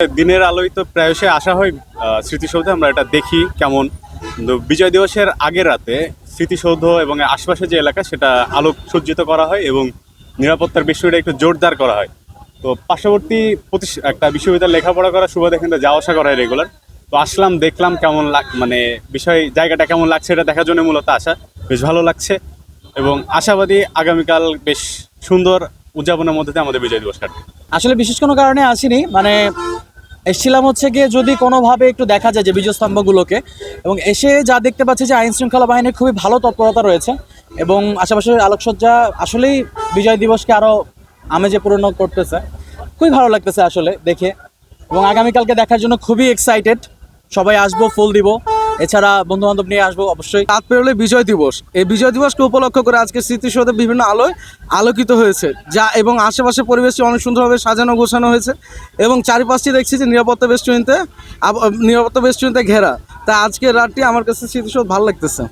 দিনের আলোয় তো প্রায়শই আসা হয় স্মৃতিসৌধে, আমরা এটা দেখি কেমন। কিন্তু বিজয় দিবসের আগের রাতে স্মৃতিসৌধ এবং আশপাশে যে এলাকা সেটা আলোক সজ্জিত করা হয় এবং নিরাপত্তার বিষয়টা একটু জোরদার করা হয়। তো পার্শ্ববর্তী একটা বিশ্ববিদ্যালয়ে লেখাপড়া করা সুবাদে এখানে যাওয়া আসা করা হয় রেগুলার। তো আসলাম, দেখলাম কেমন মানে জায়গাটা কেমন লাগছে এটা দেখার জন্য মূলত আসা। বেশ ভালো লাগছে এবং আশাবাদী আগামীকাল বেশ সুন্দর উদযাপনের মধ্যে দিয়ে আমাদের বিজয় দিবস কাটবে। আসলে বিশেষ কোনো কারণে আসিনি, মানে এসেছিলাম হচ্ছে গিয়ে যদি কোনোভাবে একটু দেখা যায় যে বিজয়স্তম্ভগুলোকে, এবং এসে যা দেখতে পাচ্ছি যে আইন শৃঙ্খলা বাহিনীর খুবই ভালো তৎপরতা রয়েছে এবং আশেপাশের আলোকসজ্জা আসলেই বিজয় দিবসকে আরও আমেজে পূর্ণ করতেছে। খুবই ভালো লাগতেছে আসলে দেখে, এবং আগামীকালকে দেখার জন্য খুবই এক্সাইটেড। সবাই আসবো, ফুল দিব, এছাড়া বন্ধু বান্ধব নিয়ে আসবো অবশ্যই। রাত পেরোলে বিজয় দিবস, এই বিজয় দিবসকে উপলক্ষ করে আজকে স্মৃতিসৌধে বিভিন্ন আলোয় আলোকিত হয়েছে যা, এবং আশেপাশে পরিবেশটি অনেক সুন্দরভাবে সাজানো গোছানো হয়েছে এবং চারিপাশটি দেখছি যে নিরাপত্তা বেষ্টনীতে ঘেরা। তাই আজকের রাতটি আমার কাছে স্মৃতিসৌধ ভালো লাগতেছে।